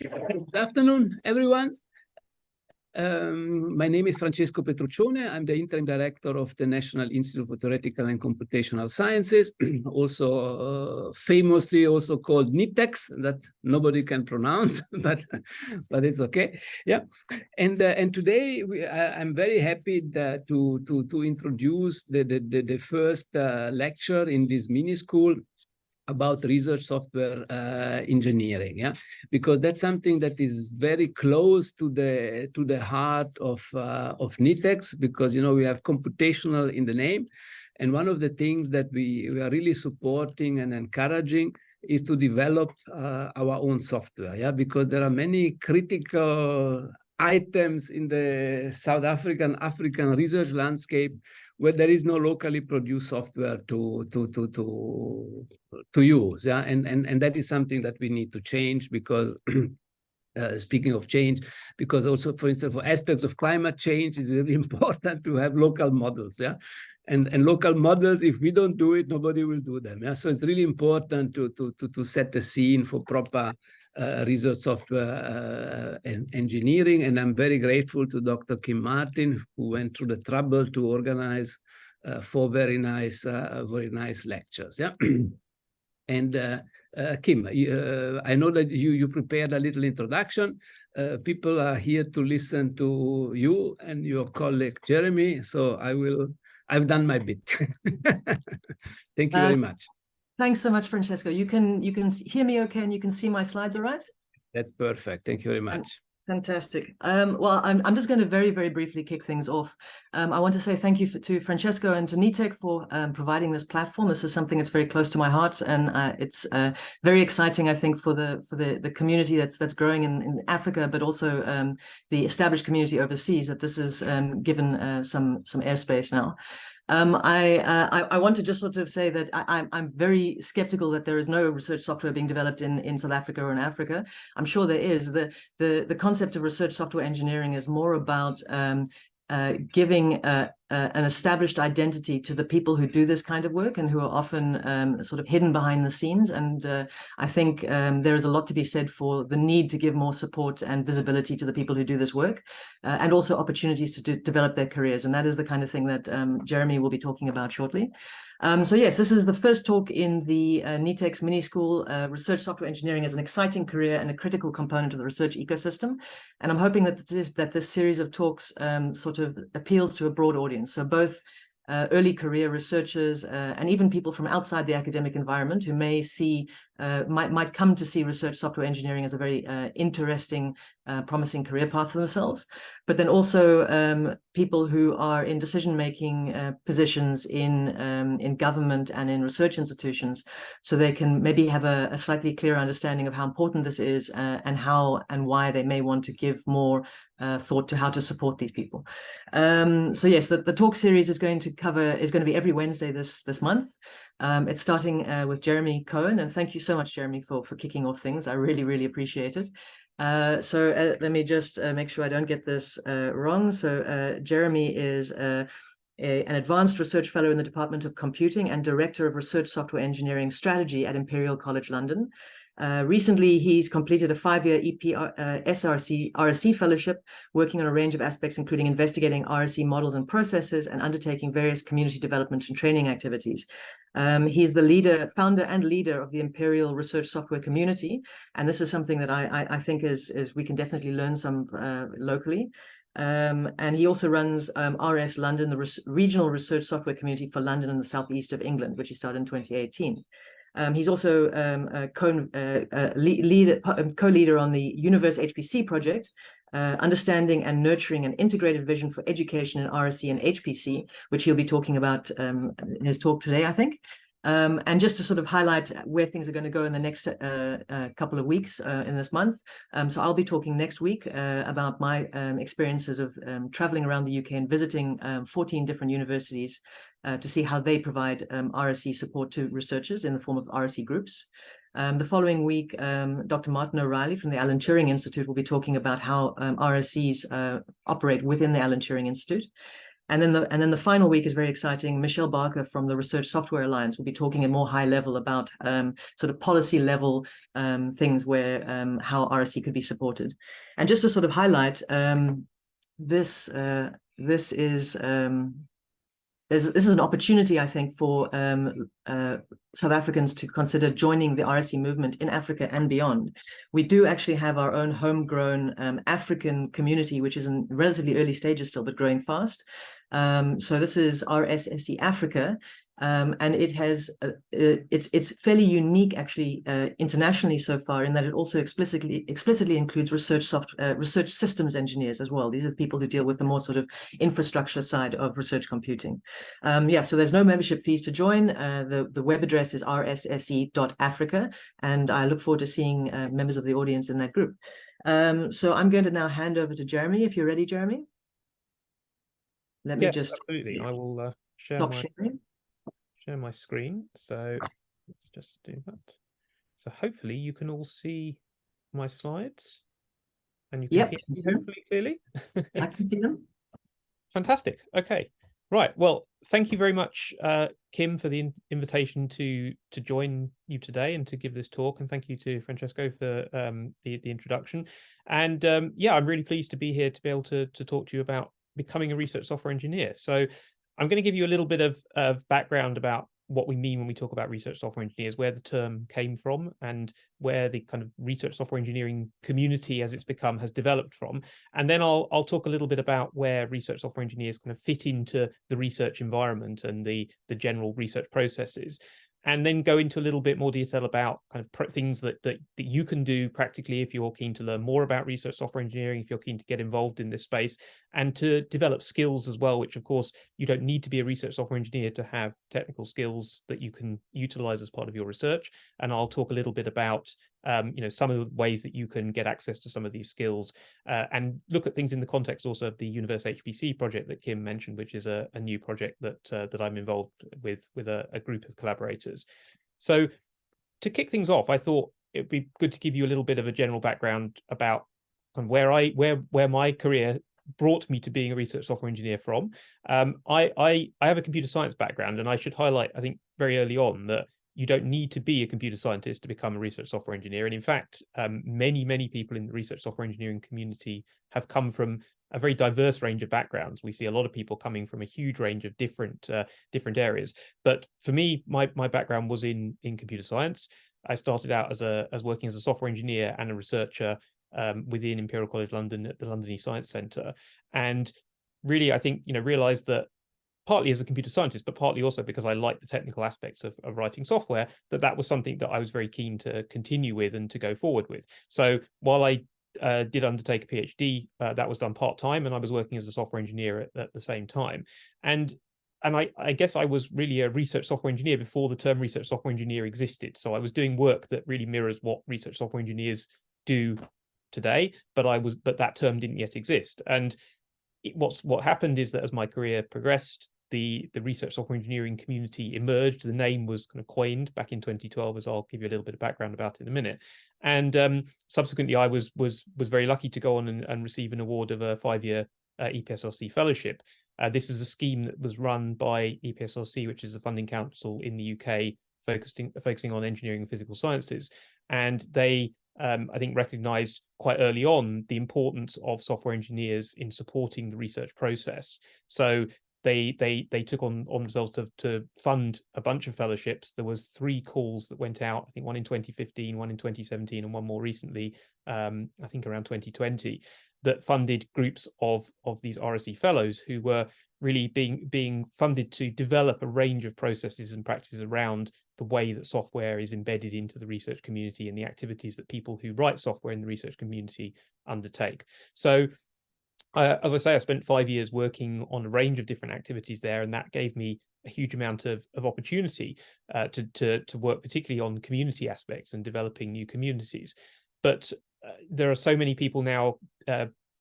Good afternoon, everyone. My name is Francesco Petruccione. I'm the interim director of the National Institute for Theoretical and Computational Sciences, also famously also called NITheCS, that nobody can pronounce, but it's okay. Yeah, and today I'm very happy to introduce the first lecture in this mini school about research software engineering, yeah, because that's something that is very close to the heart of NITheCS, because we have computational in the name, and one of the things that we are really supporting and encouraging is to develop our own software, yeah, because there are many critical items in the South African research landscape where there is no locally produced software to use, yeah, and that is something that we need to change, because speaking of change, because also, for instance, for aspects of climate change, it's really important to have local models, yeah, and local models, if we don't do it, nobody will do them, yeah. So it's really important to set the scene for proper research software engineering, and I'm very grateful to Dr. Kim Martin, who went through the trouble to organize 4 very nice lectures. Yeah, and Kim, I know that you prepared a little introduction. People are here to listen to you and your colleague Jeremy, so I've done my bit. Thank you very much. Thanks so much, Francesco. You can hear me okay, and you can see my slides all right? That's perfect. Thank you very much. Fantastic. Well, I'm just going to very, very briefly kick things off. I want to say thank you to Francesco and to NITheCS for providing this platform. This is something that's very close to my heart, and it's very exciting, I think, for the community that's growing in Africa, but also the established community overseas, that this is given some airspace now. I want to just sort of say that I'm very skeptical that there is no research software being developed in South Africa or in Africa. I'm sure there is. The concept of research software engineering is more about giving an established identity to the people who do this kind of work, and who are often sort of hidden behind the scenes. And I think there is a lot to be said for the need to give more support and visibility to the people who do this work, and also opportunities to develop their careers. And that is the kind of thing that Jeremy will be talking about shortly. So yes, this is the first talk in the NITheCS Mini-school. Research software engineering is an exciting career and a critical component of the research ecosystem. And I'm hoping that this series of talks sort of appeals to a broad audience. So both early career researchers and even people from outside the academic environment who may see, might come to see research software engineering as a very interesting, promising career path for themselves. But then also people who are in decision-making positions in government and in research institutions, so they can maybe have a slightly clearer understanding of how important this is, and how and why they may want to give more thought to how to support these people. So yes, the talk series is going to be every Wednesday this month. It's starting with Jeremy Cohen, and thank you so much, Jeremy, for kicking off things. I really, really appreciate it. So let me just make sure I don't get this wrong. So Jeremy is an advanced research fellow in the Department of Computing and Director of Research Software Engineering Strategy at Imperial College London. Recently, he's completed a 5-year RSE fellowship, working on a range of aspects, including investigating RSE models and processes and undertaking various community development and training activities. He's the founder and leader of the Imperial Research Software community, and this is something that I think is we can definitely learn some locally. And he also runs RS London, the regional research software community for London and the southeast of England, which he started in 2018. He's also a co-leader on the Universe HPC project, understanding and nurturing an integrated vision for education in RSE and HPC, which he'll be talking about in his talk today, I think. And just to sort of highlight where things are going to go in the next couple of weeks in this month. So I'll be talking next week about my experiences of traveling around the UK and visiting 14 different universities to see how they provide RSE support to researchers in the form of RSE groups. The following week, Dr. Martin O'Reilly from the Alan Turing Institute will be talking about how RSEs operate within the Alan Turing Institute. And then the final week is very exciting. Michelle Barker from the Research Software Alliance will be talking at more high level about sort of policy level things where how RSE could be supported. And just to sort of highlight, this is an opportunity, I think, for South Africans to consider joining the RSE movement in Africa and beyond. We do actually have our own homegrown African community, which is in relatively early stages still, but growing fast. So this is RSSE Africa, and it has it's fairly unique actually internationally so far, in that it also explicitly includes research systems engineers as well. These are the people who deal with the more sort of infrastructure side of research computing. Yeah, so there's no membership fees to join. The web address is rsse.africa, and I look forward to seeing members of the audience in that group. So I'm going to now hand over to Jeremy, if you're ready, Jeremy. Let me just absolutely. I will share my screen. So let's just do that. So hopefully you can all see my slides, and you can hear me hopefully clearly. I can see them. Fantastic. Okay. Right. Well, thank you very much, Kim, for the invitation to join you today and to give this talk. And thank you to Francesco for the introduction. And yeah, I'm really pleased to be here to be able to talk to you about becoming a research software engineer. So I'm going to give you a little bit of background about what we mean when we talk about research software engineers, where the term came from, and where the kind of research software engineering community as it's become has developed from. And then I'll talk a little bit about where research software engineers kind of fit into the research environment and the general research processes. And then go into a little bit more detail about kind of things that you can do practically if you're keen to learn more about research software engineering, if you're keen to get involved in this space, and to develop skills as well, which of course you don't need to be a research software engineer to have technical skills that you can utilize as part of your research. And I'll talk a little bit about some of the ways that you can get access to some of these skills, and look at things in the context also of the Universe HPC project that Kim mentioned, which is a new project that I'm involved with a group of collaborators. So to kick things off, I thought it'd be good to give you a little bit of a general background about where my career brought me to being a research software engineer from. I have a computer science background, and I should highlight, I think, very early on that you don't need to be a computer scientist to become a research software engineer. And in fact, many people in the research software engineering community have come from a very diverse range of backgrounds. We see a lot of people coming from a huge range of different areas. But for me, my background was in computer science. I started out as working as a software engineer and a researcher within Imperial College London at the London Science Centre. And really, I think, realized that partly as a computer scientist, but partly also because I like the technical aspects of writing software, that was something that I was very keen to continue with and to go forward with. So while I did undertake a PhD, that was done part-time, and I was working as a software engineer at the same time. And I guess I was really a research software engineer before the term research software engineer existed. So I was doing work that really mirrors what research software engineers do today, but that term didn't yet exist. And what happened is that as my career progressed, the research software engineering community emerged. The name was kind of coined back in 2012, as I'll give you a little bit of background about in a minute. And subsequently, I was very lucky to go on and receive an award of a 5-year EPSRC fellowship. This was a scheme that was run by EPSRC, which is the funding council in the UK, focusing on engineering and physical sciences. And they I think recognized quite early on the importance of software engineers in supporting the research process. So they took on themselves to fund a bunch of fellowships. There was 3 calls that went out, I think one in 2015, one in 2017, and one more recently, I think around 2020, that funded groups of these RSE fellows who were really being funded to develop a range of processes and practices around the way that software is embedded into the research community and the activities that people who write software in the research community undertake. So as I say, I spent 5 years working on a range of different activities there, and that gave me a huge amount of opportunity to work particularly on community aspects and developing new communities. But there are so many people now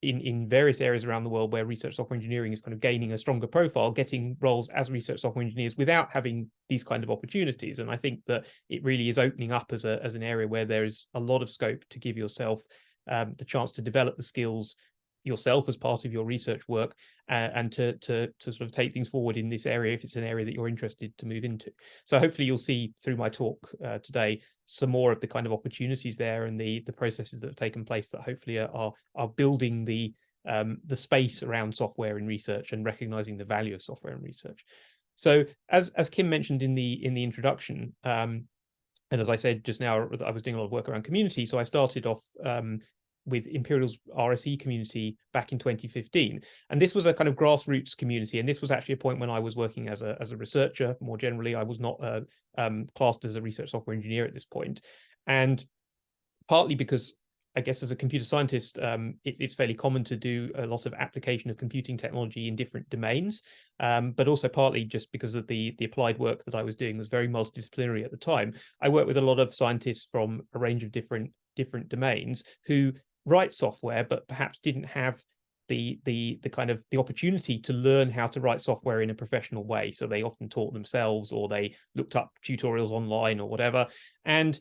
in various areas around the world where research software engineering is kind of gaining a stronger profile, getting roles as research software engineers without having these kind of opportunities. And I think that it really is opening up as an area where there is a lot of scope to give yourself the chance to develop the skills yourself as part of your research work, and to sort of take things forward in this area if it's an area that you're interested to move into. So hopefully you'll see through my talk today some more of the kind of opportunities there and the processes that have taken place that hopefully are building the space around software in research and recognizing the value of software in research. So as Kim mentioned in the introduction, and as I said just now, I was doing a lot of work around community. So I started off with Imperial's RSE community back in 2015. And this was a kind of grassroots community. And this was actually a point when I was working as a researcher. More generally, I was not classed as a research software engineer at this point. And partly because I guess as a computer scientist, it's fairly common to do a lot of application of computing technology in different domains, but also partly just because of the applied work that I was doing was very multidisciplinary at the time. I worked with a lot of scientists from a range of different domains who write software, but perhaps didn't have the kind of the opportunity to learn how to write software in a professional way. So they often taught themselves, or they looked up tutorials online or whatever. And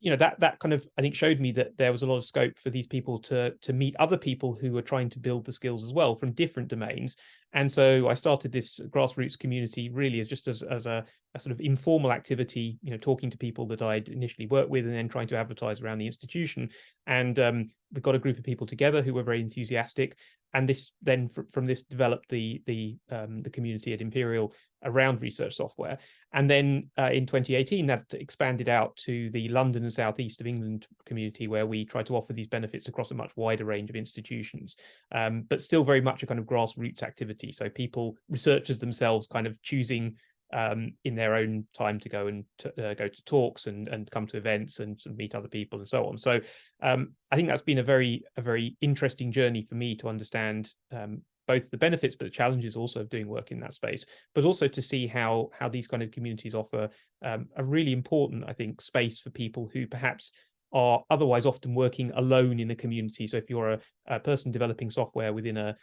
you know, that kind of, I think, showed me that there was a lot of scope for these people to meet other people who were trying to build the skills as well from different domains. And so I started this grassroots community really as just as a sort of informal activity, you know, talking to people that I'd initially worked with and then trying to advertise around the institution. And we got a group of people together who were very enthusiastic. And this then from this developed the community at Imperial around research software. And then in 2018, that expanded out to the London and South East of England community, where we try to offer these benefits across a much wider range of institutions, but still very much a kind of grassroots activity. So people, researchers themselves, kind of choosing in their own time to go and go to talks and come to events and meet other people and so on. So I think that's been a very interesting journey for me to understand both the benefits but the challenges also of doing work in that space, but also to see how these kind of communities offer a really important, I think, space for people who perhaps are otherwise often working alone in a community. So if you're a person developing software within a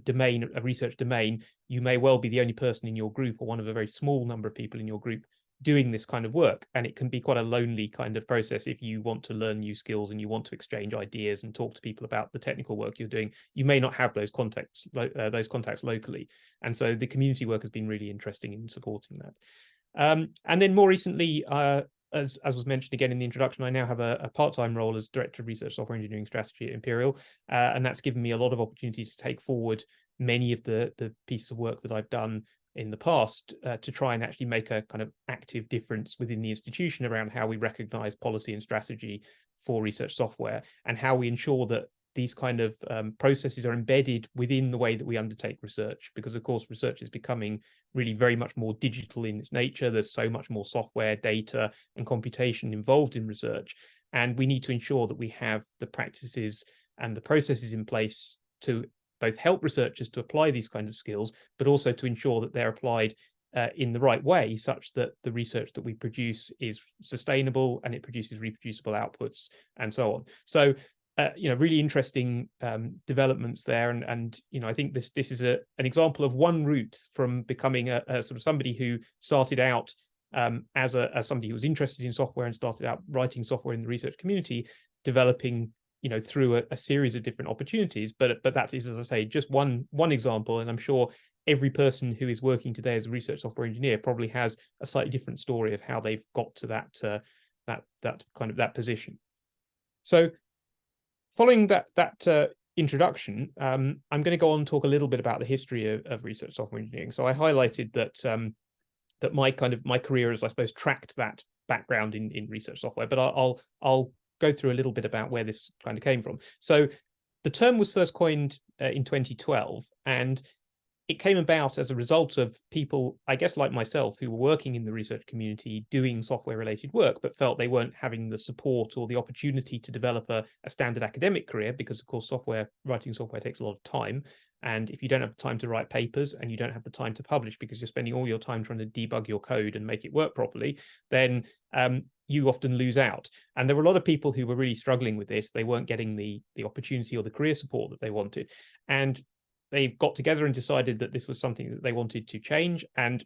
domain, a research domain, you may well be the only person in your group or one of a very small number of people in your group doing this kind of work. And it can be quite a lonely kind of process if you want to learn new skills and you want to exchange ideas and talk to people about the technical work you're doing. You may not have those contacts locally. And so the community work has been really interesting in supporting that. And then more recently, as was mentioned again in the introduction, I now have a part-time role as Director of Research Software Engineering Strategy at Imperial. And that's given me a lot of opportunity to take forward many of the pieces of work that I've done in the past to try and actually make a kind of active difference within the institution around how we recognize policy and strategy for research software, and how we ensure that these kind of processes are embedded within the way that we undertake research, because of course research is becoming really very much more digital in its nature. There's so much more software, data and computation involved in research, and we need to ensure that we have the practices and the processes in place to both help researchers to apply these kinds of skills, but also to ensure that they're applied in the right way, such that the research that we produce is sustainable and it produces reproducible outputs and so on. So you know, really interesting developments there, and you know, I think this is an example of one route from becoming a sort of somebody who started out as somebody who was interested in software and started out writing software in the research community, developing, you know, through a series of different opportunities. But that is, as I say, just one example, and I'm sure every person who is working today as a research software engineer probably has a slightly different story of how they've got to that position. So following that introduction, I'm going to go on and talk a little bit about the history of research software engineering. So I highlighted that my career has, I suppose, tracked that background in research software, but I'll go through a little bit about where this kind of came from. So the term was first coined in 2012, and it came about as a result of people, I guess, like myself, who were working in the research community doing software related work, but felt they weren't having the support or the opportunity to develop a standard academic career, because of course writing software takes a lot of time. And if you don't have the time to write papers and you don't have the time to publish because you're spending all your time trying to debug your code and make it work properly, then you often lose out. And there were a lot of people who were really struggling with this. They weren't getting the opportunity or the career support that they wanted. And they got together and decided that this was something that they wanted to change. And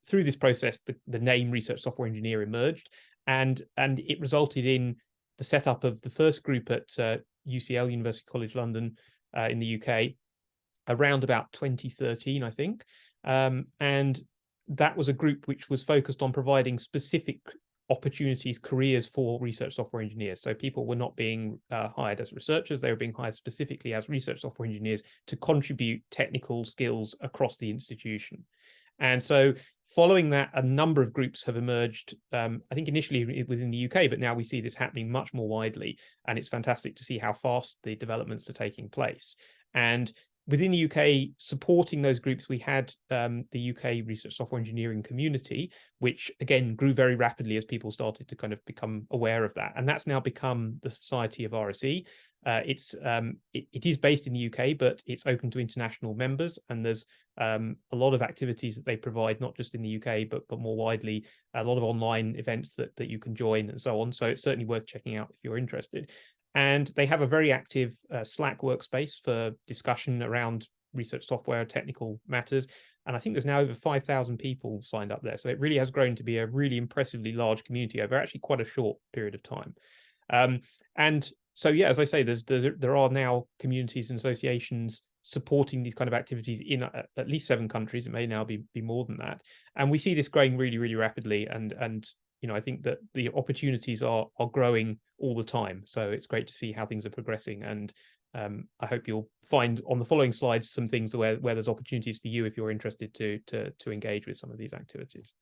through this process, the name Research Software Engineer emerged, and it resulted in the setup of the first group at UCL, University College London, in the UK, around about 2013, I think. And that was a group which was focused on providing specific opportunities, careers for research software engineers. So people were not being hired as researchers, they were being hired specifically as research software engineers to contribute technical skills across the institution. And so following that, a number of groups have emerged, I think initially within the UK, but now we see this happening much more widely. And it's fantastic to see how fast the developments are taking place. And within the UK, supporting those groups, we had the UK Research Software Engineering Community, which again grew very rapidly as people started to kind of become aware of that. And that's now become the Society of RSE. It is based in the UK, but it's open to international members. And there's a lot of activities that they provide, not just in the UK, but more widely, a lot of online events that you can join and so on. So it's certainly worth checking out if you're interested. And they have a very active Slack workspace for discussion around research software, technical matters. And I think there's now over 5,000 people signed up there. So it really has grown to be a really impressively large community over actually quite a short period of time. And so, yeah, as I say, there are now communities and associations supporting these kind of activities in at least 7 countries. It may now be more than that. And we see this growing really, really rapidly. And you know, I think that the opportunities are growing all the time. So it's great to see how things are progressing. And I hope you'll find on the following slides some things where there's opportunities for you if you're interested to engage with some of these activities.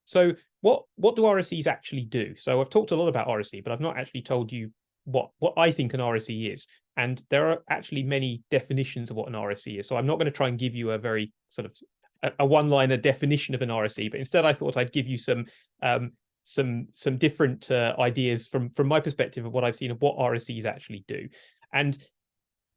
So what do RSEs actually do? So I've talked a lot about RSE, but I've not actually told you what I think an RSE is. And there are actually many definitions of what an RSE is. So I'm not going to try and give you a very sort of a one-liner definition of an RSE, but instead I thought I'd give you some different ideas from my perspective of what I've seen of what RSEs actually do. And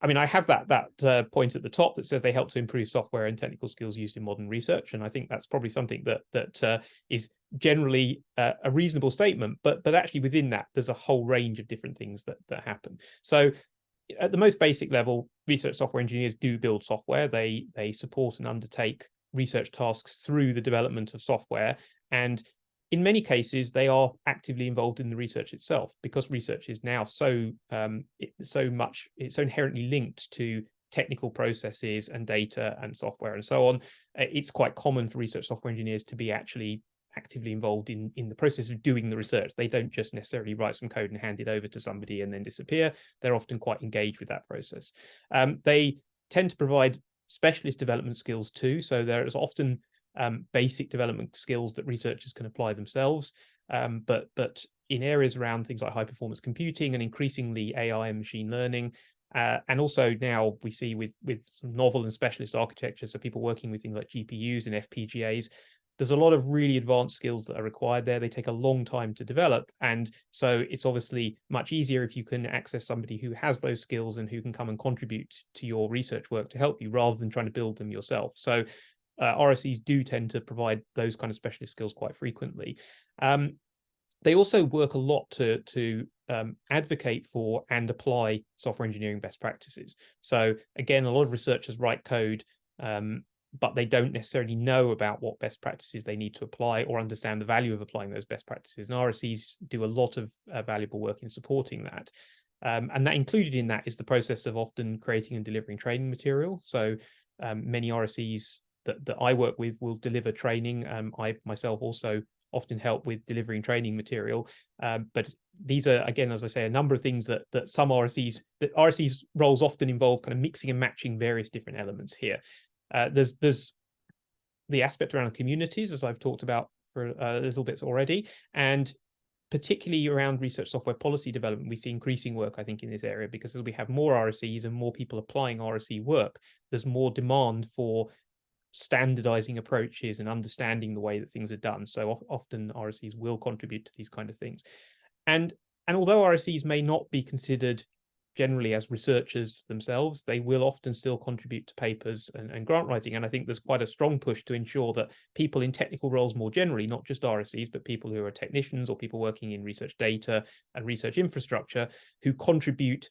I mean, I have that point at the top that says they help to improve software and technical skills used in modern research, and I think that's probably something that is generally a reasonable statement. But actually within that, there's a whole range of different things that happen. So at the most basic level, research software engineers do build software. They support and undertake research tasks through the development of software, and in many cases they are actively involved in the research itself, because research is now so inherently linked to technical processes and data and software and so on. It's quite common for research software engineers to be actually actively involved in the process of doing the research. They don't just necessarily write some code and hand it over to somebody and then disappear. They're often quite engaged with that process. They tend to provide specialist development skills too. So there is often basic development skills that researchers can apply themselves. But in areas around things like high performance computing and increasingly AI and machine learning, and also now we see with novel and specialist architecture, so people working with things like GPUs and FPGAs, there's a lot of really advanced skills that are required there. They take a long time to develop. And so it's obviously much easier if you can access somebody who has those skills and who can come and contribute to your research work to help you, rather than trying to build them yourself. So RSEs do tend to provide those kind of specialist skills quite frequently. They also work a lot to advocate for and apply software engineering best practices. So again, a lot of researchers write code, but they don't necessarily know about what best practices they need to apply or understand the value of applying those best practices. And RSEs do a lot of valuable work in supporting that. And that included in that is the process of often creating and delivering training material. So many RSEs that I work with will deliver training. I myself also often help with delivering training material. But these are, again, as I say, a number of things that some RSEs roles often involve kind of mixing and matching various different elements here. There's the aspect around communities, as I've talked about for a little bit already, and particularly around research software policy development, we see increasing work, I think, in this area, because as we have more RSEs and more people applying RSE work, there's more demand for standardizing approaches and understanding the way that things are done. So often RSEs will contribute to these kind of things. And although RSEs may not be considered generally as researchers themselves, they will often still contribute to papers and grant writing. And I think there's quite a strong push to ensure that people in technical roles more generally, not just RSEs, but people who are technicians or people working in research data and research infrastructure, who contribute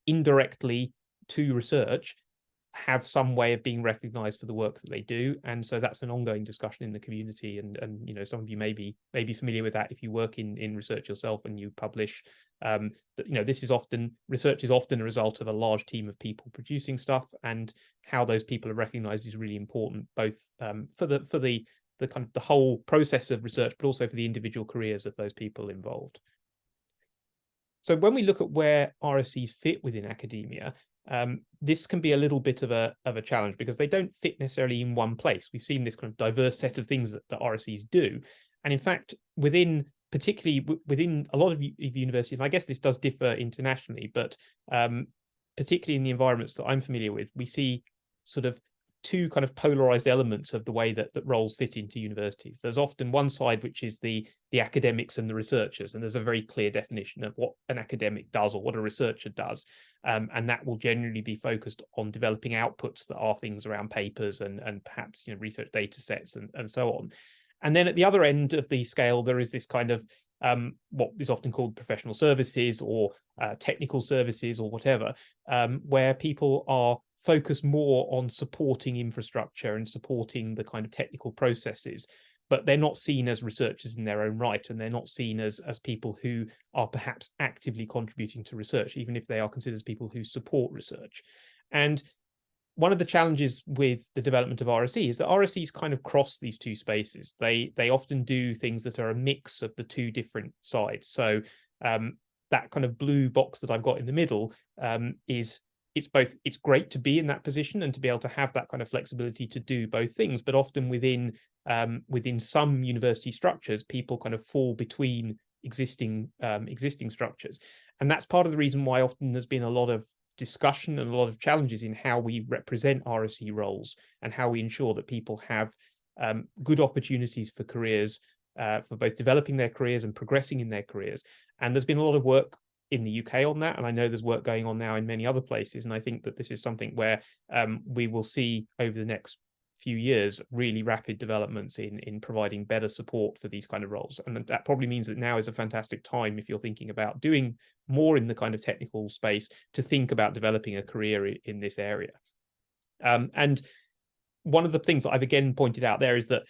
indirectly to research, have some way of being recognized for the work that they do. And so that's an ongoing discussion in the community. And you know, some of you may be familiar with that if you work in research yourself and you publish. That, you know, research is often a result of a large team of people producing stuff, and how those people are recognized is really important, both for the kind of the whole process of research, but also for the individual careers of those people involved. So when we look at where RSEs fit within academia, this can be a little bit of a challenge, because they don't fit necessarily in one place. We've seen this kind of diverse set of things that RSEs do. And in fact, particularly within a lot of universities, and I guess this does differ internationally, but particularly in the environments that I'm familiar with, we see sort of two kind of polarized elements of the way that roles fit into universities. There's often one side, which is the academics and the researchers, and there's a very clear definition of what an academic does or what a researcher does, and that will generally be focused on developing outputs that are things around papers and perhaps, you know, research data sets and so on. And then at the other end of the scale, there is this kind of what is often called professional services or technical services or whatever, where people are focused more on supporting infrastructure and supporting the kind of technical processes, but they're not seen as researchers in their own right, and they're not seen as people who are perhaps actively contributing to research, even if they are considered as people who support research. And one of the challenges with the development of RSE is that RSEs kind of cross these two spaces. They often do things that are a mix of the two different sides. So that kind of blue box that I've got in the middle it's great to be in that position and to be able to have that kind of flexibility to do both things, but often within some university structures, people kind of fall between existing structures. And that's part of the reason why often there's been a lot of discussion and a lot of challenges in how we represent RSE roles and how we ensure that people have good opportunities for careers, for both developing their careers and progressing in their careers. And there's been a lot of work in the UK on that, and I know there's work going on now in many other places, and I think that this is something where we will see over the next few years really rapid developments in providing better support for these kind of roles. And that probably means that now is a fantastic time, if you're thinking about doing more in the kind of technical space, to think about developing a career in this area. And one of the things that I've again pointed out there is that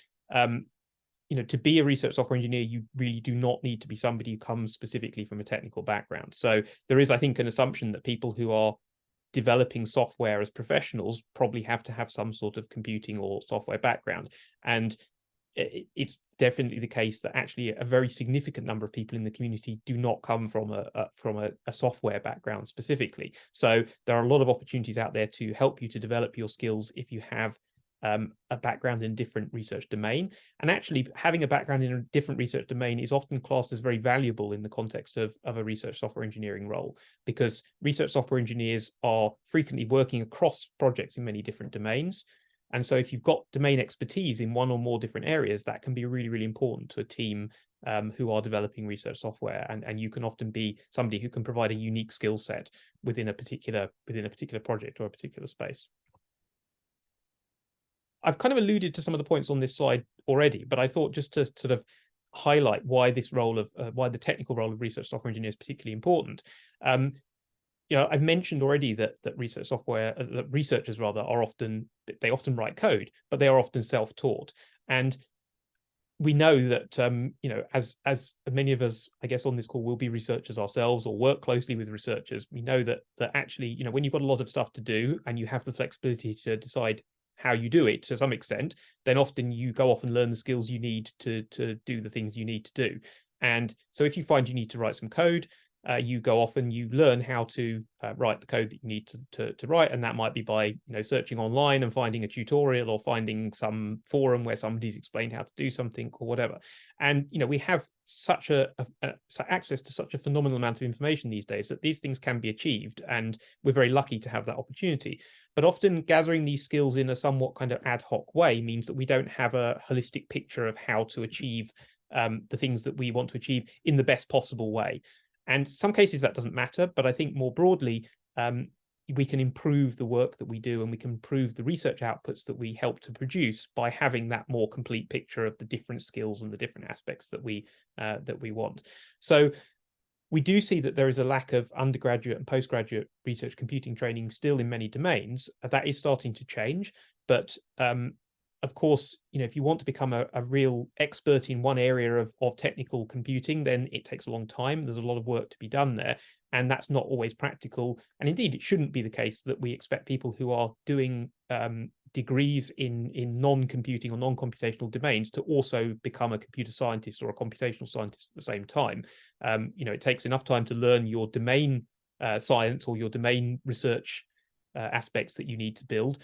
you know, to be a research software engineer, you really do not need to be somebody who comes specifically from a technical background. So there is, I think, an assumption that people who are developing software as professionals probably have to have some sort of computing or software background. And it's definitely the case that actually a very significant number of people in the community do not come from a software background specifically. So there are a lot of opportunities out there to help you to develop your skills if you have a background in a different research domain. And actually having a background in a different research domain is often classed as very valuable in the context of a research software engineering role, because research software engineers are frequently working across projects in many different domains. And so if you've got domain expertise in one or more different areas, that can be really, really important to a team who are developing research software. And you can often be somebody who can provide a unique skill set within a particular project or a particular space. I've kind of alluded to some of the points on this slide already, but I thought just to sort of highlight why this role of why the technical role of research software engineer is particularly important. You know, I've mentioned already that researchers rather are often write code, but they are often self-taught. And we know that you know, as many of us, I guess, on this call will be researchers ourselves or work closely with researchers, we know that actually, you know, when you've got a lot of stuff to do and you have the flexibility to decide how you do it to some extent, then often you go off and learn the skills you need to do the things you need to do. And so if you find you need to write some code, you go off and you learn how to write the code that you need to write, and that might be by, you know, searching online and finding a tutorial or finding some forum where somebody's explained how to do something or whatever. And you know, we have such access to such a phenomenal amount of information these days that these things can be achieved, and we're very lucky to have that opportunity. But often gathering these skills in a somewhat kind of ad hoc way means that we don't have a holistic picture of how to achieve the things that we want to achieve in the best possible way. And some cases that doesn't matter, but I think more broadly, we can improve the work that we do, and we can improve the research outputs that we help to produce by having that more complete picture of the different skills and the different aspects that we want. So We do see that there is a lack of undergraduate and postgraduate research computing training still in many domains. That is starting to change, but of course, if you want to become a real expert in one area of technical computing, then it takes a long time. There's a lot of work to be done there, and that's not always practical. And indeed, it shouldn't be the case that we expect people who are doing degrees in non-computing or non-computational domains to also become a computer scientist or a computational scientist at the same time. It takes enough time to learn your domain science or your domain research aspects that you need to build.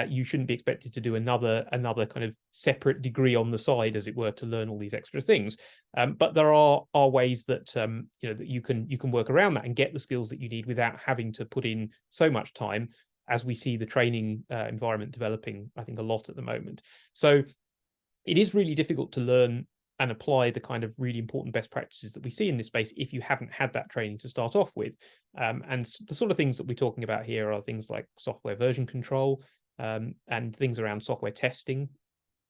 You shouldn't be expected to do another kind of separate degree on the side, as it were, to learn all these extra things. But there are ways that that you can work around that and get the skills that you need without having to put in so much time, as we see the training environment developing, I think, a lot at the moment. So it is really difficult to learn and apply the kind of really important best practices that we see in this space if you haven't had that training to start off with. And the sort of things that we're talking about here are things like software version control and things around software testing,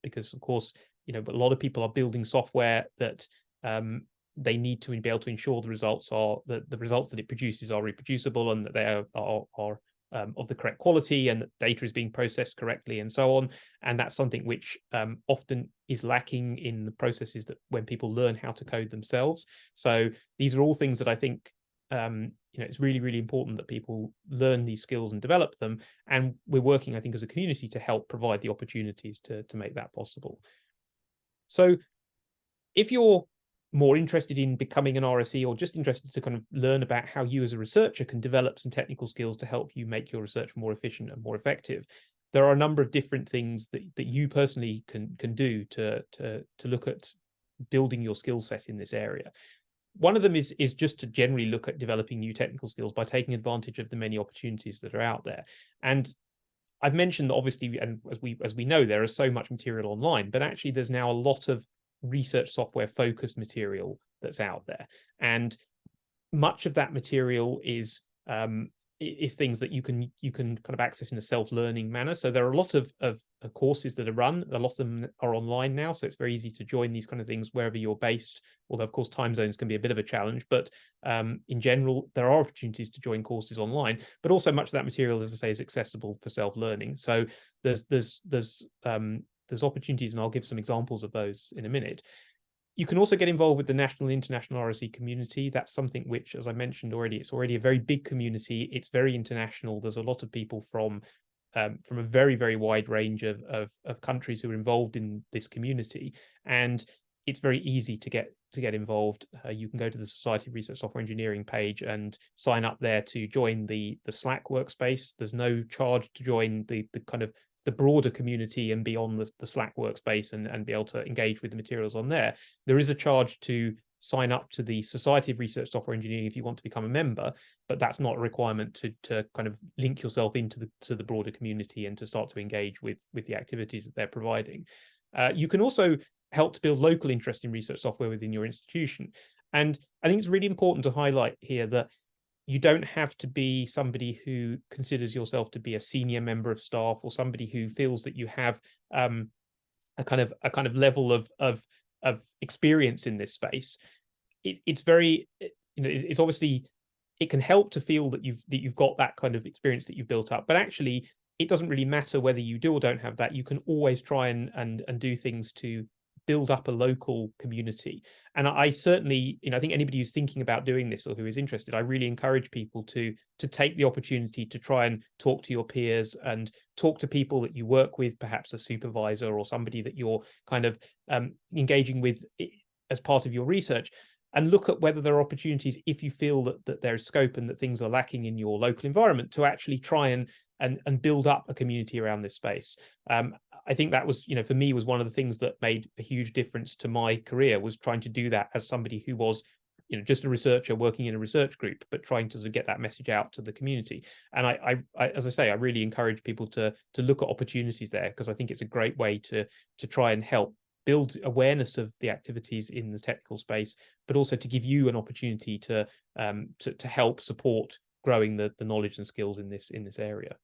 because of course, but a lot of people are building software that they need to be able to ensure the results that it produces are reproducible and that they are of the correct quality and that data is being processed correctly and so on. And that's something which often is lacking in the processes that when people learn how to code themselves. So these are all things that I think it's really, really important that people learn these skills and develop them. And we're working, I think, as a community to help provide the opportunities to make that possible. So if you're more interested in becoming an RSE or just interested to kind of learn about how you as a researcher can develop some technical skills to help you make your research more efficient and more effective, there are a number of different things that you personally can do to look at building your skill set in this area. One of them is just to generally look at developing new technical skills by taking advantage of the many opportunities that are out there. And I've mentioned that obviously, and as we know, there is so much material online, but actually there's now a lot of research software focused material that's out there, and much of that material is things that you can kind of access in a self-learning manner. So there are a lot of courses that are run. A lot of them are online now, so it's very easy to join these kind of things wherever you're based, although of course time zones can be a bit of a challenge, but in general there are opportunities to join courses online. But also much of that material, as I say, is accessible for self-learning. So there's opportunities, and I'll give some examples of those in a minute. You can also get involved with the national and international RSE community. That's something which, as I mentioned already, it's already a very big community. It's very international. There's a lot of people from a very, very wide range of countries who are involved in this community, and it's very easy to get involved. You can go to the Society of Research Software Engineering page and sign up there to join the Slack workspace. There's no charge to join the kind of the broader community and be on the Slack workspace and be able to engage with the materials on there. There is a charge to sign up to the Society of Research Software Engineering if you want to become a member, but that's not a requirement to kind of link yourself into the broader community and to start to engage with the activities that they're providing. You can also help to build local interest in research software within your institution. And I think it's really important to highlight here that you don't have to be somebody who considers yourself to be a senior member of staff or somebody who feels that you have a kind of level of experience in this space. It's very, it's obviously, it can help to feel that you've got that kind of experience that you've built up, but actually it doesn't really matter whether you do or don't have that. You can always try and do things to build up a local community. And I certainly, I think anybody who's thinking about doing this or who is interested, I really encourage people to take the opportunity to try and talk to your peers and talk to people that you work with, perhaps a supervisor or somebody that you're kind of engaging with as part of your research, and look at whether there are opportunities, if you feel that there's scope and that things are lacking in your local environment, to actually try and build up a community around this space. I think that was, for me, was one of the things that made a huge difference to my career, was trying to do that as somebody who was, just a researcher working in a research group, but trying to sort of get that message out to the community. And I as I say, I really encourage people to look at opportunities there, because I think it's a great way to try and help build awareness of the activities in the technical space, but also to give you an opportunity to help support growing the knowledge and skills in this area.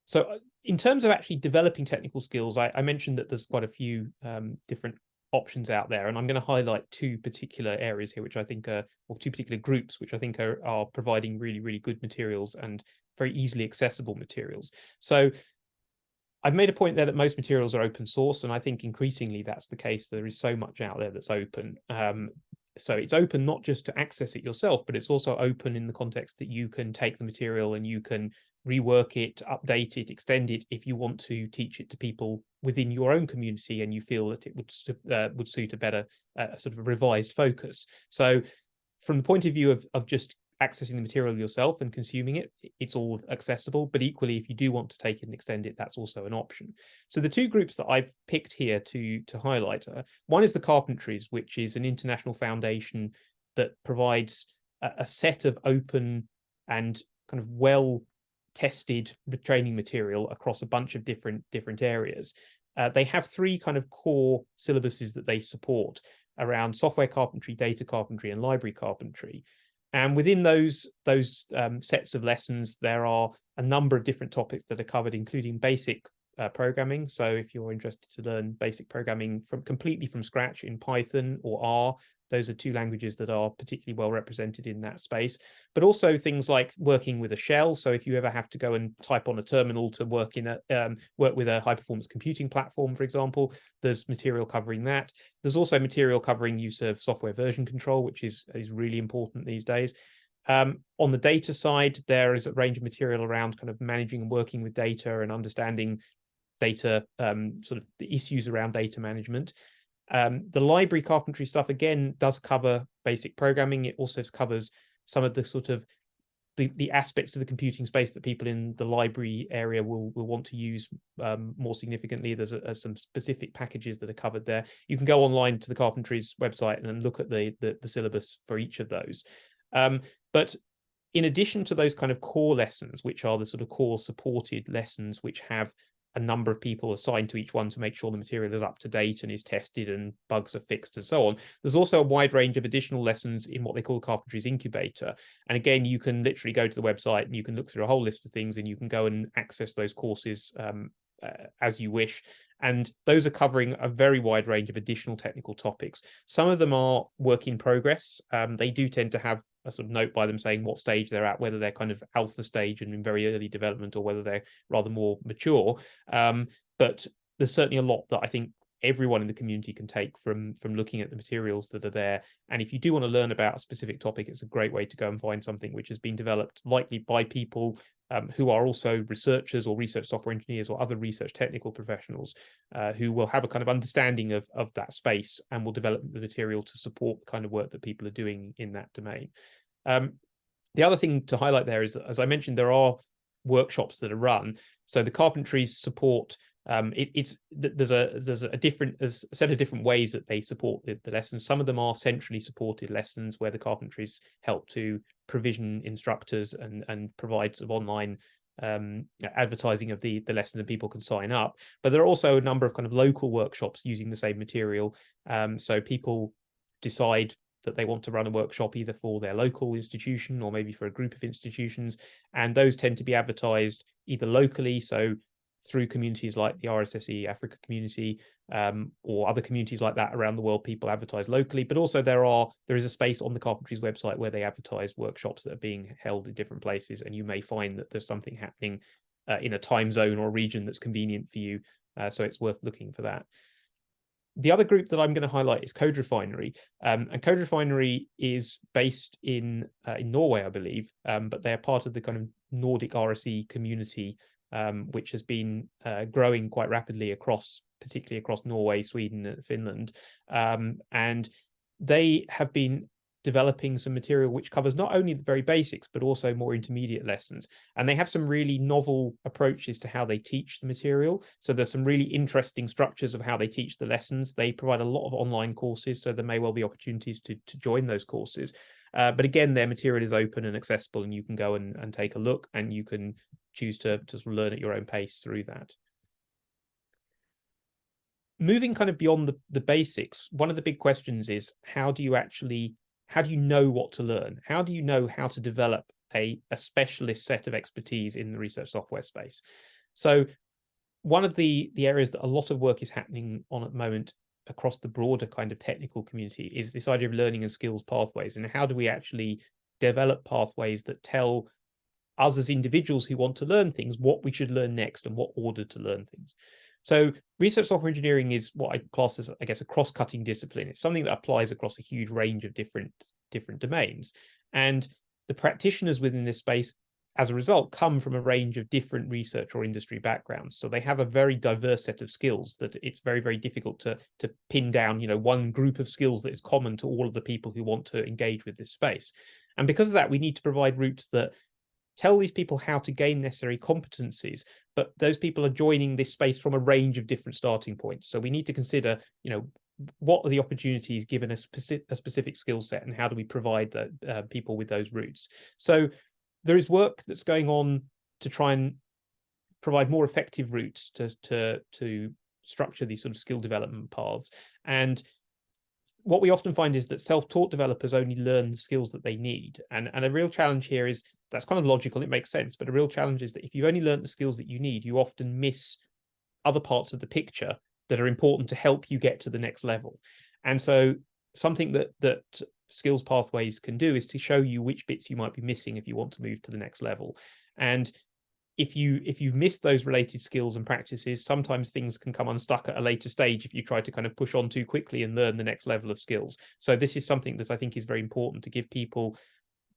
So in terms of actually developing technical skills, I mentioned that there's quite a few different options out there, and I'm going to highlight two particular areas here, which I think are, or two particular groups, which I think are providing really, really good materials and very easily accessible materials. So I've made a point there that most materials are open source, and I think increasingly that's the case. There is so much out there that's open. So it's open not just to access it yourself, but it's also open in the context that you can take the material and you can rework it, update it, extend it if you want to teach it to people within your own community and you feel that it would suit a better sort of a revised focus. So from the point of view of just accessing the material yourself and consuming it, it's all accessible. But equally, if you do want to take it and extend it, that's also an option. So the two groups that I've picked here to highlight, one is the Carpentries, which is an international foundation that provides a set of open and kind of well-tested training material across a bunch of different areas. They have three kind of core syllabuses that they support around software carpentry, data carpentry, and library carpentry. And within those sets of lessons, there are a number of different topics that are covered, including basic programming. So if you're interested to learn basic programming completely from scratch in Python or R, those are two languages that are particularly well represented in that space. But also things like working with a shell. So if you ever have to go and type on a terminal to work with a high performance computing platform, for example, there's material covering that. There's also material covering use of software version control, which is really important these days. On the data side, there is a range of material around kind of managing and working with data and understanding data, sort of the issues around data management. The library carpentry stuff, again, does cover basic programming. It also covers some of the sort of the aspects of the computing space that people in the library area will want to use more significantly. There's some specific packages that are covered there. You can go online to the Carpentries website and look at the syllabus for each of those. But in addition to those kind of core lessons, which are the sort of core supported lessons, which have a number of people assigned to each one to make sure the material is up to date and is tested and bugs are fixed and so on, there's also a wide range of additional lessons in what they call Carpentries Incubator. And again, you can literally go to the website and you can look through a whole list of things and you can go and access those courses as you wish. And those are covering a very wide range of additional technical topics. Some of them are work in progress. They do tend to have a sort of note by them saying what stage they're at, whether they're kind of alpha stage and in very early development or whether they're rather more mature. But there's certainly a lot that I think everyone in the community can take from looking at the materials that are there. And if you do want to learn about a specific topic, it's a great way to go and find something which has been developed likely by people who are also researchers or research software engineers or other research technical professionals who will have a kind of understanding of that space and will develop the material to support the kind of work that people are doing in that domain. The other thing to highlight there is that, as I mentioned, there are workshops that are run. So the Carpentries support there's a set of different ways that they support the lessons. Some of them are centrally supported lessons where the Carpentries help to provision instructors and provide sort of online advertising of the lessons and people can sign up. But there are also a number of kind of local workshops using the same material. So people decide that they want to run a workshop either for their local institution or maybe for a group of institutions. And those tend to be advertised either locally, so through communities like the RSEE Africa community or other communities like that around the world, people advertise locally. But also there is a space on the Carpentries website where they advertise workshops that are being held in different places, and you may find that there's something happening in a time zone or region that's convenient for you. So it's worth looking for that. The other group that I'm going to highlight is Code Refinery, and Code Refinery is based in Norway, I believe, but they're part of the kind of Nordic RSE community, which has been growing quite rapidly particularly across Norway, Sweden, and Finland, and they have been developing some material which covers not only the very basics but also more intermediate lessons, and they have some really novel approaches to how they teach the material. So there's some really interesting structures of how they teach the lessons. They provide a lot of online courses, so there may well be opportunities to join those courses, but again, their material is open and accessible, and you can go and take a look, and you can choose to sort of learn at your own pace through that. Moving kind of beyond the basics, one of the big questions is how do you know what to learn? How do you know how to develop a specialist set of expertise in the research software space? So one of the areas that a lot of work is happening on at the moment across the broader kind of technical community is this idea of learning and skills pathways, and how do we actually develop pathways that tell us as individuals who want to learn things what we should learn next and what order to learn things. So research software engineering is what I class as, I guess, a cross-cutting discipline. It's something that applies across a huge range of different domains. And the practitioners within this space, as a result, come from a range of different research or industry backgrounds. So they have a very diverse set of skills that it's very, very difficult to pin down, one group of skills that is common to all of the people who want to engage with this space. And because of that, we need to provide routes that tell these people how to gain necessary competencies, but those people are joining this space from a range of different starting points. So we need to consider, what are the opportunities given a specific skill set, and how do we provide the people with those routes? So there is work that's going on to try and provide more effective routes to structure these sort of skill development paths. And what we often find is that self-taught developers only learn the skills that they need. And a real challenge here is, that's kind of logical, it makes sense, but a real challenge is that if you only learn the skills that you need, you often miss other parts of the picture that are important to help you get to the next level. And so something that skills pathways can do is to show you which bits you might be missing if you want to move to the next level. And if you've missed those related skills and practices, sometimes things can come unstuck at a later stage if you try to kind of push on too quickly and learn the next level of skills. So this is something that I think is very important, to give people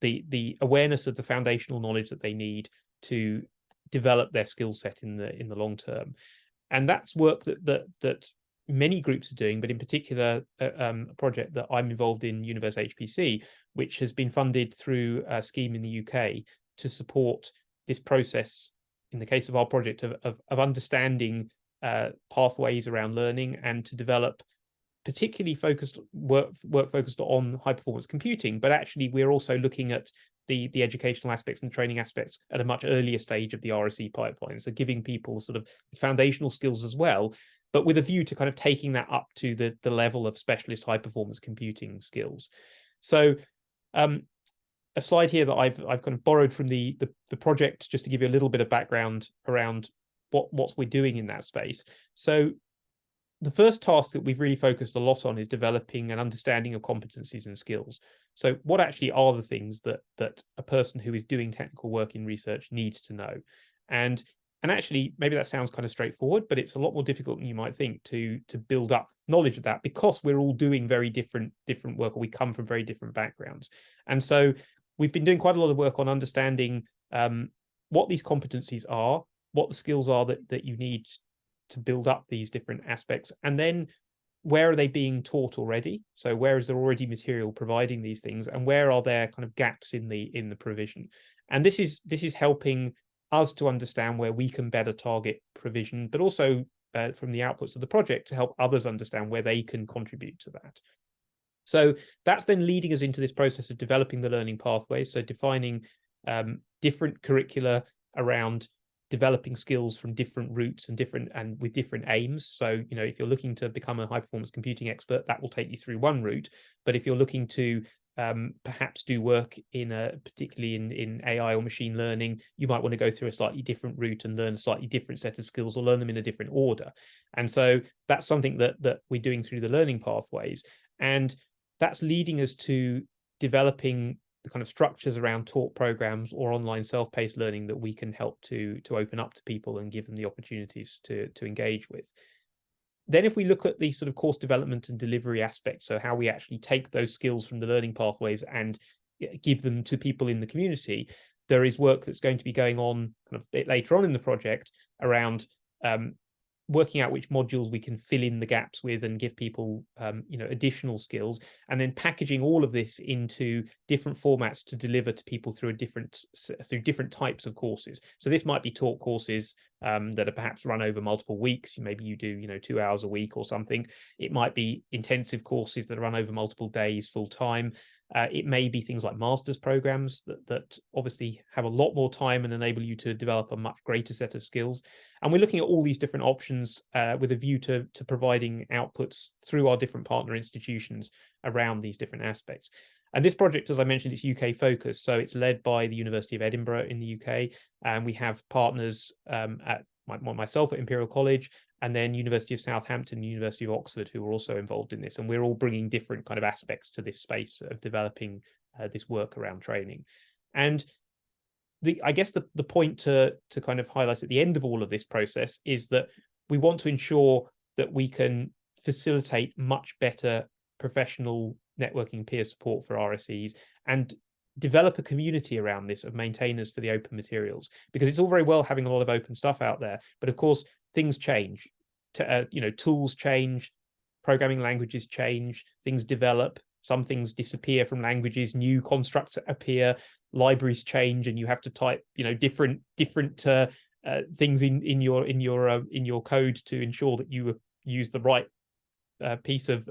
the awareness of the foundational knowledge that they need to develop their skill set in the long term. And that's work that many groups are doing, but in particular a project that I'm involved in, Universe HPC, which has been funded through a scheme in the UK to support this process, in the case of our project, of understanding pathways around learning, and to develop particularly focused work focused on high performance computing. But actually we're also looking at the educational aspects and training aspects at a much earlier stage of the RSE pipeline, so giving people sort of foundational skills as well, but with a view to kind of taking that up to the level of specialist high performance computing skills. So a slide here that I've kind of borrowed from the project, just to give you a little bit of background around what we're doing in that space. So the first task that we've really focused a lot on is developing an understanding of competencies and skills. So what actually are the things that a person who is doing technical work in research needs to know? And actually, maybe that sounds kind of straightforward, but it's a lot more difficult than you might think to build up knowledge of that, because we're all doing very different work, or we come from very different backgrounds. And so we've been doing quite a lot of work on understanding what these competencies are, what the skills are that you need to build up these different aspects, and then where are they being taught already? So where is there already material providing these things, and where are there kind of gaps in the provision? And this is helping us to understand where we can better target provision, but also from the outputs of the project to help others understand where they can contribute to that. So that's then leading us into this process of developing the learning pathways, so defining different curricula around developing skills from different routes and with different aims. So, if you're looking to become a high performance computing expert, that will take you through one route. But if you're looking to perhaps do work particularly in AI or machine learning, you might want to go through a slightly different route and learn a slightly different set of skills, or learn them in a different order. And so that's something that we're doing through the learning pathways. And that's leading us to developing the kind of structures around taught programs or online self-paced learning that we can help to open up to people and give them the opportunities to engage with. Then if we look at the sort of course development and delivery aspects, so how we actually take those skills from the learning pathways and give them to people in the community, there is work that's going to be going on kind of a bit later on in the project around working out which modules we can fill in the gaps with and give people additional skills, and then packaging all of this into different formats to deliver to people through different types of courses. So this might be taught courses that are perhaps run over multiple weeks. Maybe you do 2 hours a week or something. It might be intensive courses that are run over multiple days full time. It may be things like master's programs that obviously have a lot more time and enable you to develop a much greater set of skills. And we're looking at all these different options with a view to providing outputs through our different partner institutions around these different aspects. And this project, as I mentioned, is UK focused. So it's led by the University of Edinburgh in the UK. And we have partners at myself at Imperial College, and then University of Southampton, University of Oxford, who are also involved in this. And we're all bringing different kind of aspects to this space of developing this work around training. And I guess the point to kind of highlight at the end of all of this process is that we want to ensure that we can facilitate much better professional networking peer support for RSEs and develop a community around this of maintainers for the open materials, because it's all very well having a lot of open stuff out there, but of course things change. Tools change, programming languages change, things develop, some things disappear from languages, new constructs appear, libraries change, and you have to type different things in your code to ensure that you use the right piece of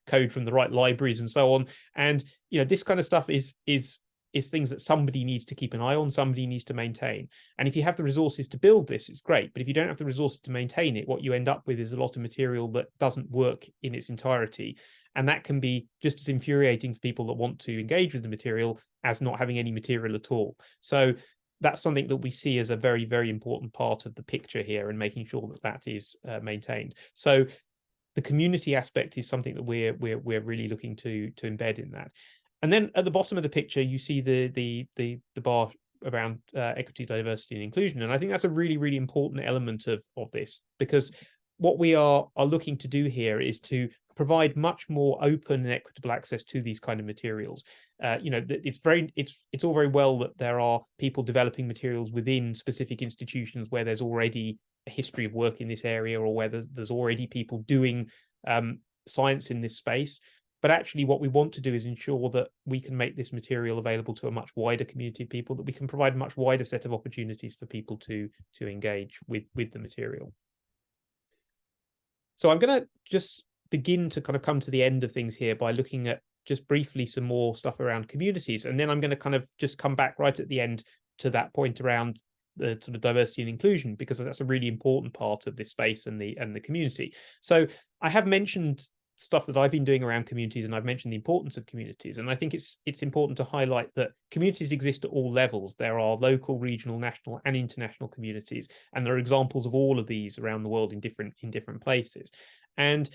code from the right libraries and so on. And this kind of stuff is things that somebody needs to keep an eye on, somebody needs to maintain. And if you have the resources to build this, it's great. But if you don't have the resources to maintain it, what you end up with is a lot of material that doesn't work in its entirety. And that can be just as infuriating for people that want to engage with the material as not having any material at all. So that's something that we see as a very, very important part of the picture here, and making sure that that is maintained. So the community aspect is something that we're really looking to embed in that. And then at the bottom of the picture, you see the bar around equity, diversity, and inclusion. And I think that's a really, really important element of this, because what we are looking to do here is to provide much more open and equitable access to these kind of materials. It's all very well that there are people developing materials within specific institutions where there's already a history of work in this area, or where there's already people doing science in this space. But actually what we want to do is ensure that we can make this material available to a much wider community of people, that we can provide a much wider set of opportunities for people to engage with the material. So I'm going to just begin to kind of come to the end of things here by looking at just briefly some more stuff around communities. And then I'm going to kind of just come back right at the end to that point around the sort of diversity and inclusion, because that's a really important part of this space and the community. So I have mentioned stuff that I've been doing around communities, and I've mentioned the importance of communities. And I think it's important to highlight that communities exist at all levels. There are local, regional, national, and international communities, and there are examples of all of these around the world in different places. And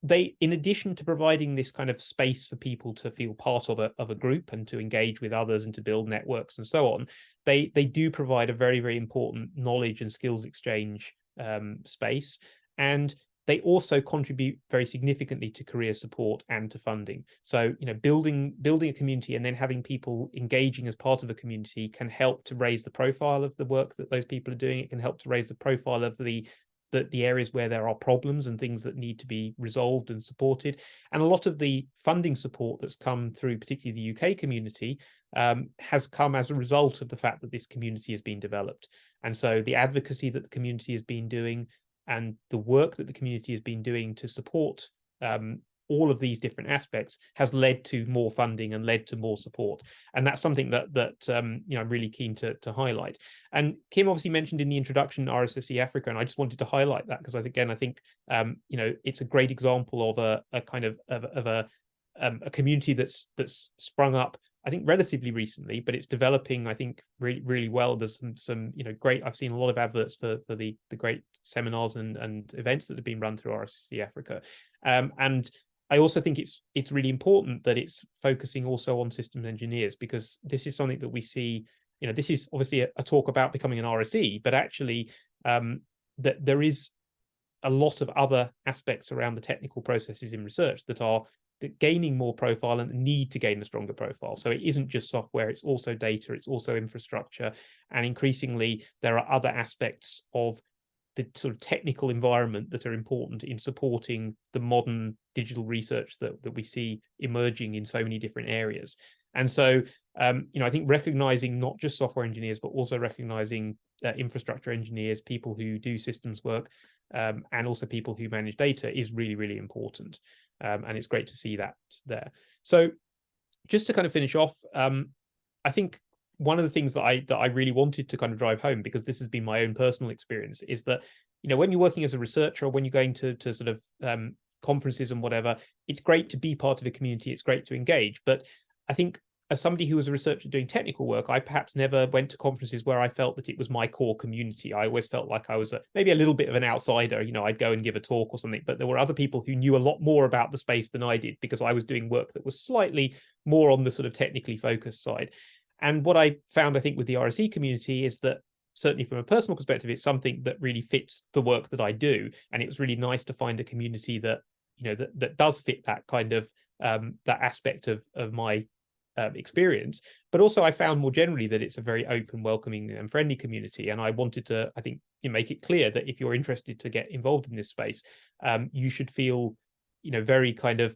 they, in addition to providing this kind of space for people to feel part of a group and to engage with others and to build networks and so on, they do provide a very, very important knowledge and skills exchange space. And they also contribute very significantly to career support and to funding. So, building a community and then having people engaging as part of a community can help to raise the profile of the work that those people are doing. It can help to raise the profile of the areas where there are problems and things that need to be resolved and supported. And a lot of the funding support that's come through, particularly the UK community, has come as a result of the fact that this community has been developed. And so the advocacy that the community has been doing and the work that the community has been doing to support all of these different aspects has led to more funding and led to more support. And that's something that I'm really keen to highlight. And Kim obviously mentioned in the introduction RSSE Africa, and I just wanted to highlight that because I think it's a great example of a kind of a community that's sprung up, I think, relatively recently, but it's developing, I think, really, really well. There's some great, I've seen a lot of adverts for the great seminars and events that have been run through RSEC Africa. And I also think it's really important that it's focusing also on systems engineers, because this is something that we see, this is obviously a talk about becoming an RSE, but actually that there is a lot of other aspects around the technical processes in research that are gaining more profile and need to gain a stronger profile. So it isn't just software, it's also data, it's also infrastructure. And increasingly, there are other aspects of the sort of technical environment that are important in supporting the modern digital research that we see emerging in so many different areas. And so, I think recognizing not just software engineers, but also recognizing infrastructure engineers, people who do systems work, and also people who manage data is really, really important. And it's great to see that there. So just to kind of finish off, I think one of the things that I really wanted to kind of drive home, because this has been my own personal experience, is that, when you're working as a researcher or when you're going to sort of conferences and whatever, it's great to be part of a community. It's great to engage. But I think as somebody who was a researcher doing technical work, I perhaps never went to conferences where I felt that it was my core community. I always felt like I was maybe a little bit of an outsider. You know, I'd go and give a talk or something, but there were other people who knew a lot more about the space than I did, because I was doing work that was slightly more on the sort of technically focused side. And what I found, I think, with the RSE community is that, certainly from a personal perspective, it's something that really fits the work that I do. And it was really nice to find a community that, you know, that does fit that kind of that aspect of my experience. But also I found more generally that it's a very open, welcoming and friendly community. And I wanted to, I think, make it clear that if you're interested to get involved in this space, you should feel, you know, very kind of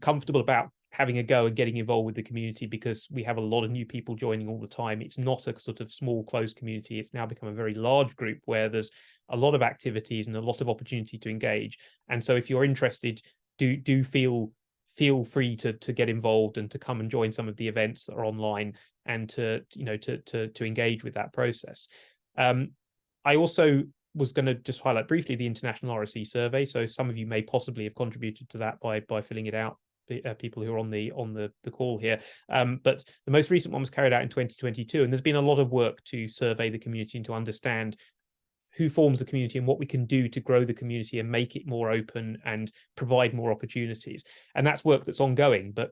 comfortable about having a go and getting involved with the community, because we have a lot of new people joining all the time. It's not a sort of small closed community. It's now become a very large group where there's a lot of activities and a lot of opportunity to engage. And so if you're interested, do feel free to get involved and to come and join some of the events that are online, and to, you know, to engage with that process. I also was going to just highlight briefly the International RSE survey. So some of you may possibly have contributed to that by filling it out, people who are on the call here. But the most recent one was carried out in 2022, and there's been a lot of work to survey the community and to understand who forms the community and what we can do to grow the community and make it more open and provide more opportunities. And that's work that's ongoing, but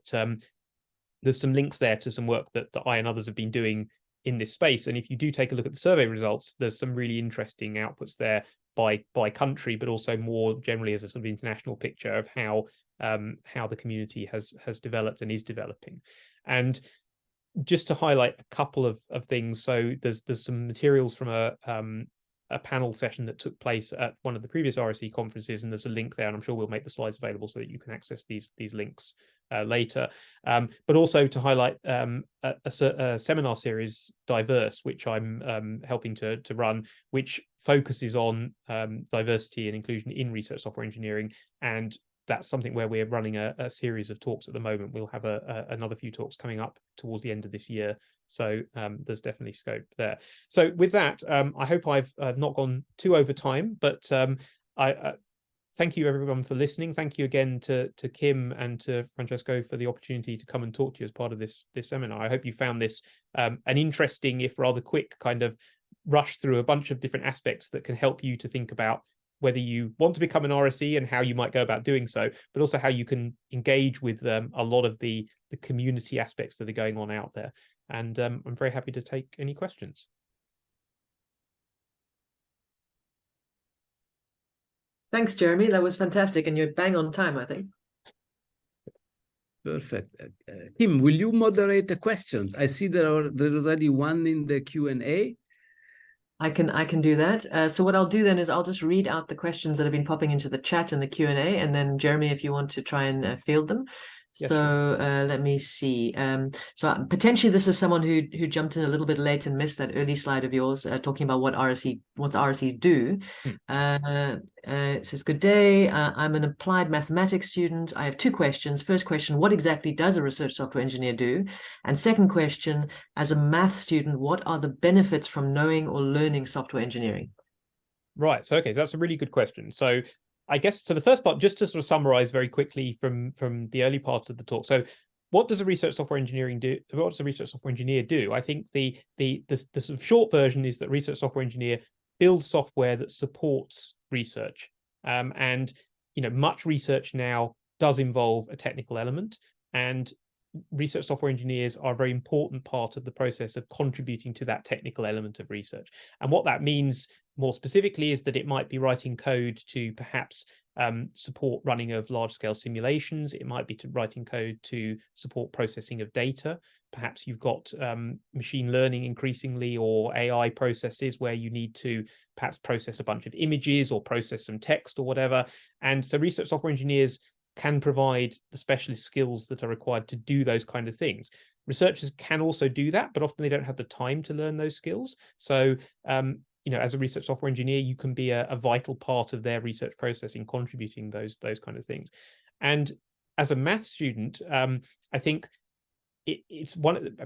there's some links there to some work that I and others have been doing in this space. And if you do take a look at the survey results, there's some really interesting outputs there by country, but also more generally as a sort of international picture of how the community has developed and is developing. And just to highlight a couple of things, so there's some materials from a panel session that took place at one of the previous RSE conferences, and there's a link there, and I'm sure we'll make the slides available so that you can access these links later. But also to highlight a seminar series, Diverse, which I'm helping to run, which focuses on diversity and inclusion in research software engineering. And that's something where we're running a series of talks at the moment. We'll have another few talks coming up towards the end of this year. So there's definitely scope there. So with that, I hope I've not gone too over time, but I thank you everyone for listening. Thank you again to Kim and to Francesco for the opportunity to come and talk to you as part of this seminar. I hope you found this an interesting, if rather quick, kind of rush through a bunch of different aspects that can help you to think about whether you want to become an RSE and how you might go about doing so, but also how you can engage with a lot of the community aspects that are going on out there. And I'm very happy to take any questions. Thanks, Jeremy. That was fantastic. And you're bang on time, I think. Perfect. Kim, will you moderate the questions? I see there's already one in the Q&A. I can do that. So what I'll do then is I'll just read out the questions that have been popping into the chat and the Q&A, and then Jeremy, if you want to try and field them. Yes, So let me see. So potentially this is someone who jumped in a little bit late and missed that early slide of yours, talking about what RSEs do. It says, good day. I'm an applied mathematics student. I have two questions. First question, what exactly does a research software engineer do? And second question, as a math student, what are the benefits from knowing or learning software engineering? Right. So, okay, so that's a really good question. So I guess, so the first part, just to sort of summarize very quickly from the early part of the talk. So what does a research software engineering do? What does a research software engineer do? I think the sort of short version is that research software engineer builds software that supports research. And, you know, much research now does involve a technical element, and research software engineers are a very important part of the process of contributing to that technical element of research. And what that means more specifically is that it might be writing code to perhaps support running of large-scale simulations. It might be to writing code to support processing of data. Perhaps you've got machine learning increasingly, or AI processes where you need to perhaps process a bunch of images or process some text or whatever. And so research software engineers can provide the specialist skills that are required to do those kind of things. Researchers can also do that, but often they don't have the time to learn those skills. So, you know, as a research software engineer, you can be a vital part of their research process in contributing those kind of things. And as a math student, I think it's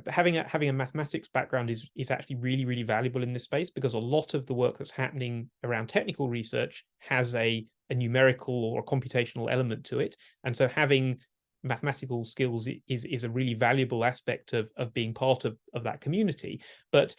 having a mathematics background is actually really valuable in this space, because a lot of the work that's happening around technical research has a numerical or a computational element to it. And so having mathematical skills is a really valuable aspect of being part of that community. But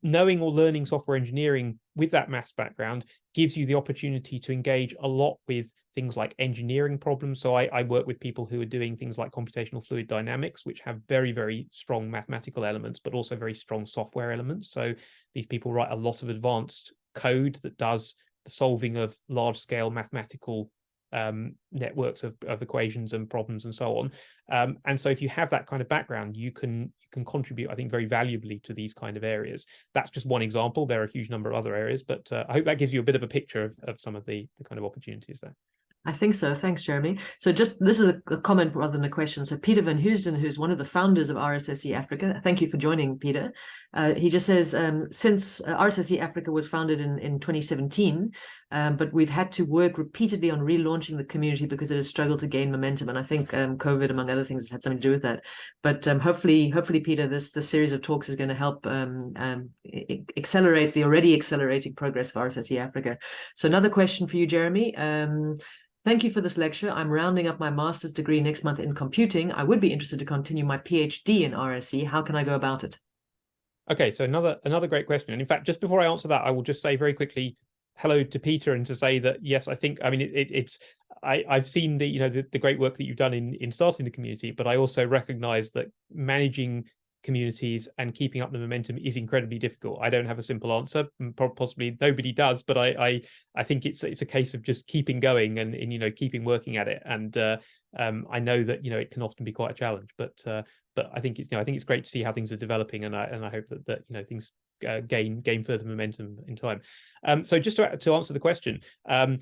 knowing or learning software engineering with that maths background gives you the opportunity to engage a lot with things like engineering problems. So I work with people who are doing things like computational fluid dynamics, which have very, very strong mathematical elements, but also very strong software elements. So these people write a lot of advanced code that does the solving of large scale mathematical networks of equations and problems and so on. And so if you have that kind of background, you can contribute, I think, very valuably to these kind of areas. That's just one example. There are a huge number of other areas, but I hope that gives you a bit of a picture of some of the kind of opportunities there. I think so. Thanks, Jeremy. So just this is a comment rather than a question. So Peter Van Hoosden, who's one of the founders of RSSE Africa, thank you for joining, Peter. He just says, since RSSE Africa was founded in 2017, but we've had to work repeatedly on relaunching the community because it has struggled to gain momentum. And I think COVID, among other things, has had something to do with that. But hopefully, Peter, this series of talks is going to help accelerate the already accelerating progress of RSSE Africa. So another question for you, Jeremy. Thank you for this lecture. I'm rounding up my master's degree next month in computing. I would be interested to continue my PhD in RSE. How can I go about it? Okay, so another great question. And in fact, just before I answer that, I will just say very quickly hello to Peter and to say that, yes, I think, I mean, I've seen the great work that you've done in starting the community, but I also recognize that managing communities and keeping up the momentum is incredibly difficult. I don't have a simple answer, possibly nobody does, but I think it's a case of just keeping going and keeping working at it. And I know that it can often be quite a challenge, but I think it's great to see how things are developing, and I hope that things gain further momentum in time. So just to answer the question, I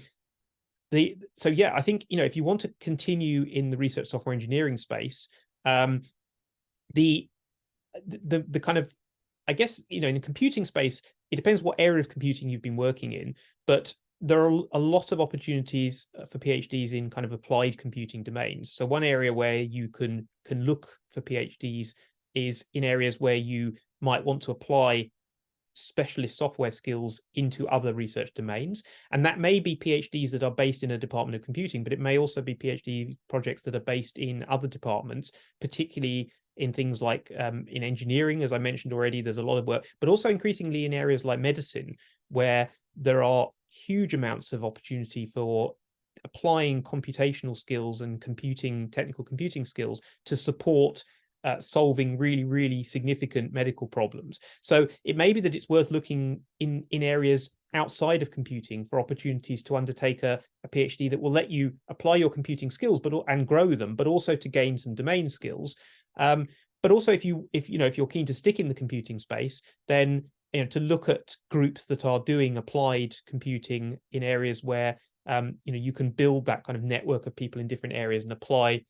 think if you want to continue in the research software engineering space, the kind of, I guess, in the computing space, it depends what area of computing you've been working in, but there are a lot of opportunities for PhDs in kind of applied computing domains. So one area where you can look for PhDs is in areas where you might want to apply specialist software skills into other research domains. And that may be PhDs that are based in a department of computing, but it may also be PhD projects that are based in other departments, particularly in things like in engineering, as I mentioned already. There's a lot of work, but also increasingly in areas like medicine, where there are huge amounts of opportunity for applying computational skills and technical computing skills to support solving really, really significant medical problems. So it may be that it's worth looking in areas outside of computing for opportunities to undertake a PhD that will let you apply your computing skills and grow them, but also to gain some domain skills. But also, if you're keen to stick in the computing space, then to look at groups that are doing applied computing in areas where you can build that kind of network of people in different areas and apply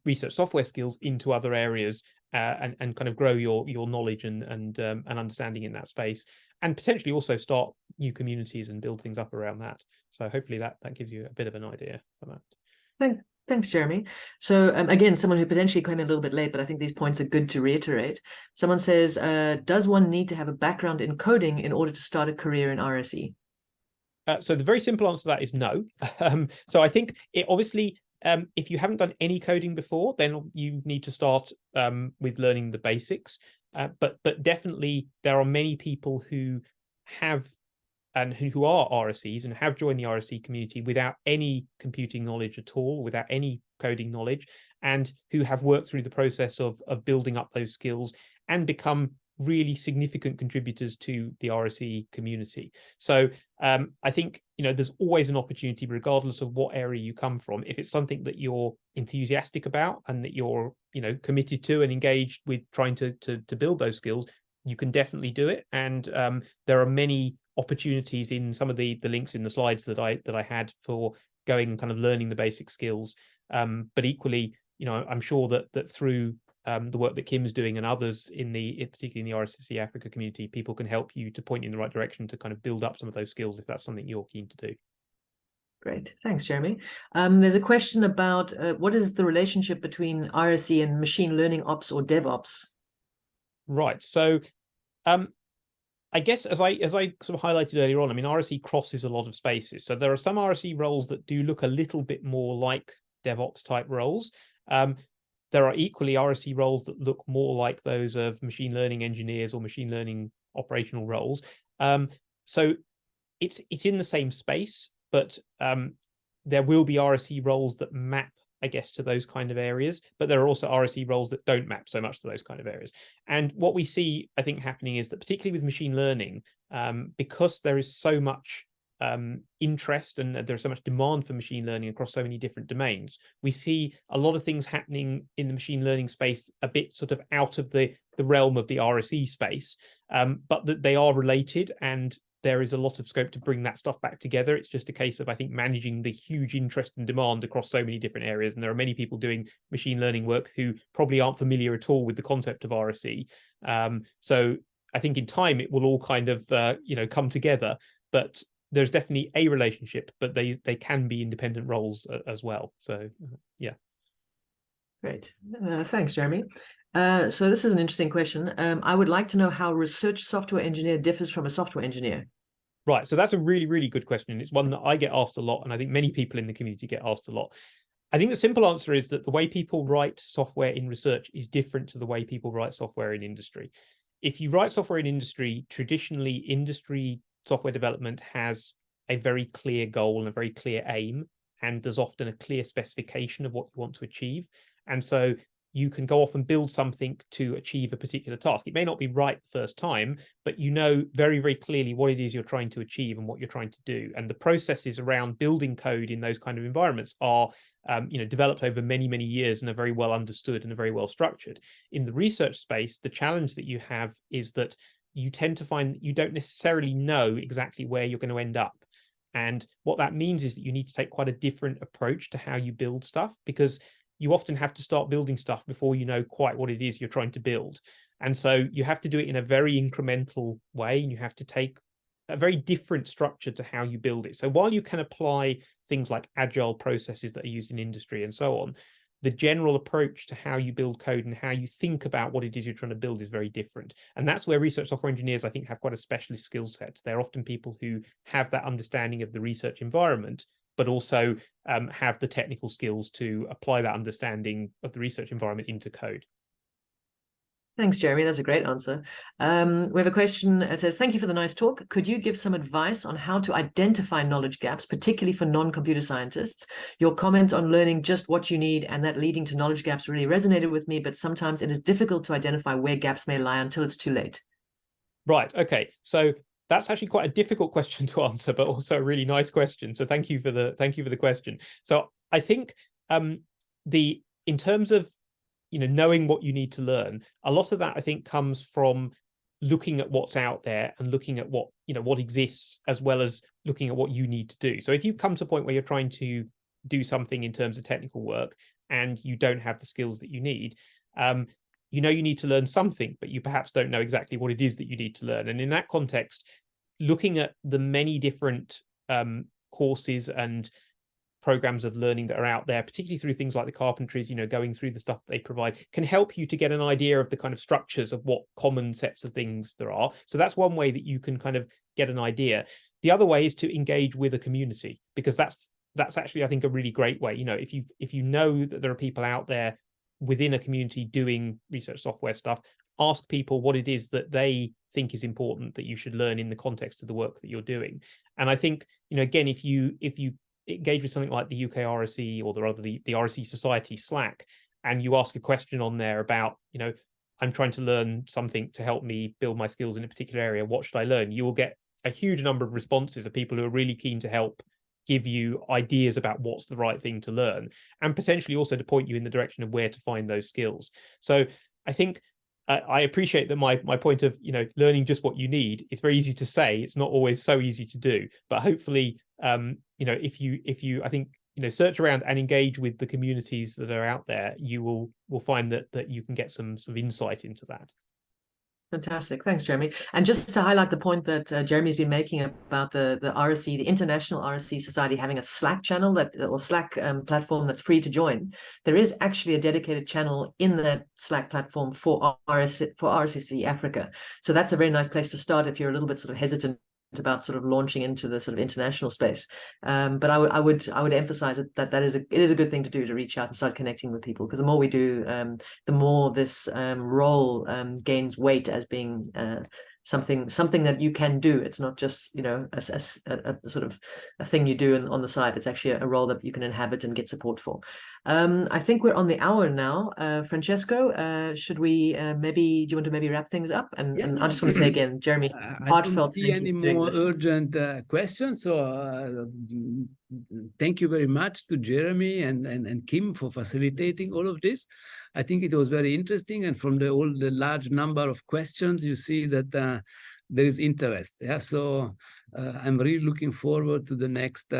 research software skills into other areas, and kind of grow your knowledge and understanding in that space, and potentially also start new communities and build things up around that. So hopefully that gives you a bit of an idea for that. Thanks, Jeremy. So again, someone who potentially came in a little bit late, but I think these points are good to reiterate. Someone says, does one need to have a background in coding in order to start a career in RSE? So the very simple answer to that is no. So I think it obviously, if you haven't done any coding before, then you need to start with learning the basics. But definitely there are many people who have and who are RSEs and have joined the RSE community without any computing knowledge at all, without any coding knowledge, and who have worked through the process of building up those skills and become really significant contributors to the RSE community. So I think there's always an opportunity, regardless of what area you come from. If it's something that you're enthusiastic about and that you're committed to and engaged with trying to build those skills, you can definitely do it. And there are many opportunities in some of the links in the slides that I had for going and kind of learning the basic skills. But equally, I'm sure that through the work that Kim's doing and others particularly in the RSEC Africa community, people can help you to point you in the right direction to kind of build up some of those skills if that's something you're keen to do. Great, thanks, Jeremy. There's a question about what is the relationship between RSE and machine learning ops or DevOps? Right. So I guess as I sort of highlighted earlier on, I mean, RSE crosses a lot of spaces. So there are some RSE roles that do look a little bit more like DevOps type roles. There are equally RSE roles that look more like those of machine learning engineers or machine learning operational roles. So it's in the same space, but there will be RSE roles that map, I guess, to those kind of areas, but there are also RSE roles that don't map so much to those kind of areas. And what we see, I think, happening is that particularly with machine learning, because there is so much interest and there's so much demand for machine learning across so many different domains, we see a lot of things happening in the machine learning space a bit sort of out of the realm of the RSE space, but that they are related, and there is a lot of scope to bring that stuff back together. It's just a case of, I think, managing the huge interest and demand across so many different areas. And there are many people doing machine learning work who probably aren't familiar at all with the concept of RSE. So I think in time it will all kind of, come together, but there's definitely a relationship, but they can be independent roles as well. So, yeah. Great. Thanks, Jeremy. So this is an interesting question. I would like to know how a research software engineer differs from a software engineer. Right. So that's a really, really good question. It's one that I get asked a lot, and I think many people in the community get asked a lot. I think the simple answer is that the way people write software in research is different to the way people write software in industry. If you write software in industry, traditionally industry software development has a very clear goal and a very clear aim, and there's often a clear specification of what you want to achieve. And so you can go off and build something to achieve a particular task. It may not be right the first time, but you know very, very clearly what it is you're trying to achieve and what you're trying to do. And the processes around building code in those kind of environments are developed over many, many years and are very well understood and are very well structured. In the research space, the challenge that you have is that you tend to find that you don't necessarily know exactly where you're going to end up. And what that means is that you need to take quite a different approach to how you build stuff, because you often have to start building stuff before you know quite what it is you're trying to build. And so you have to do it in a very incremental way, and you have to take a very different structure to how you build it. So while you can apply things like agile processes that are used in industry and so on, the general approach to how you build code and how you think about what it is you're trying to build is very different. And that's where research software engineers, I think, have quite a specialist skill set. They're often people who have that understanding of the research environment, but also have the technical skills to apply that understanding of the research environment into code. Thanks, Jeremy. That's a great answer. We have a question that says, thank you for the nice talk. Could you give some advice on how to identify knowledge gaps, particularly for non-computer scientists? Your comment on learning just what you need and that leading to knowledge gaps really resonated with me, but sometimes it is difficult to identify where gaps may lie until it's too late. Right. Okay. So that's actually quite a difficult question to answer, but also a really nice question. So thank you for the question. So I think in terms of knowing what you need to learn, a lot of that I think comes from looking at what's out there and looking at what exists, as well as looking at what you need to do. So if you come to a point where you're trying to do something in terms of technical work and you don't have the skills that you need, you need to learn something, but you perhaps don't know exactly what it is that you need to learn. And in that context, looking at the many different courses and programs of learning that are out there, particularly through things like the carpentries, going through the stuff that they provide, can help you to get an idea of the kind of structures of what common sets of things there are. So that's one way that you can kind of get an idea. The other way is to engage with a community, because that's actually, I think, a really great way. If you know that there are people out there within a community doing research software stuff, ask people what it is that they think is important that you should learn in the context of the work that you're doing. And I think, again, if you engage with something like the UK RSE or the RSE Society Slack, and you ask a question on there about, I'm trying to learn something to help me build my skills in a particular area, what should I learn? You will get a huge number of responses of people who are really keen to help give you ideas about what's the right thing to learn, and potentially also to point you in the direction of where to find those skills. So I think I appreciate that my point of learning just what you need, it's very easy to say, it's not always so easy to do, but hopefully if you I think search around and engage with the communities that are out there, you will find that you can get some sort of insight into that. Fantastic. Thanks, Jeremy. And just to highlight the point that Jeremy's been making about the RSE, the International RSE Society, having a Slack channel or Slack platform that's free to join, there is actually a dedicated channel in that Slack platform for RSEC Africa. So that's a very nice place to start if you're a little bit sort of hesitant about sort of launching into the sort of international space. But I would emphasize that it is a good thing to do, to reach out and start connecting with people, because the more we do, the more this role gains weight as being something that you can do. It's not just, you know, a sort of a thing you do on the side. It's actually a role that you can inhabit and get support for. I think we're on the hour now. Francesco, should we do you want to maybe wrap things up? And I just want to say again, Jeremy, I don't see any more urgent questions. So thank you very much to Jeremy and Kim for facilitating all of this. I think it was very interesting. And from the large number of questions, you see that there is interest. Yeah, so I'm really looking forward to the next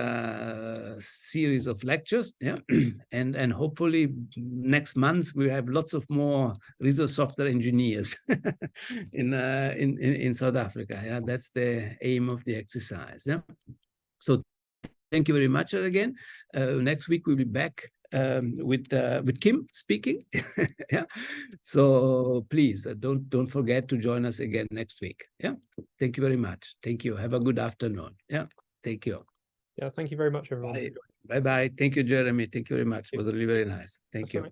series of lectures. Yeah, and hopefully next month we have lots of more resource software engineers in South Africa. Yeah, that's the aim of the exercise. Yeah, so thank you very much again. Next week we'll be back with Kim speaking. Yeah, so please don't forget to join us again next week. Yeah, thank you very much. Thank you. Have a good afternoon. Yeah, thank you. Yeah, thank you very much, everyone. Bye bye. Thank you, Jeremy. Thank you very much. It was really very nice. Thank you.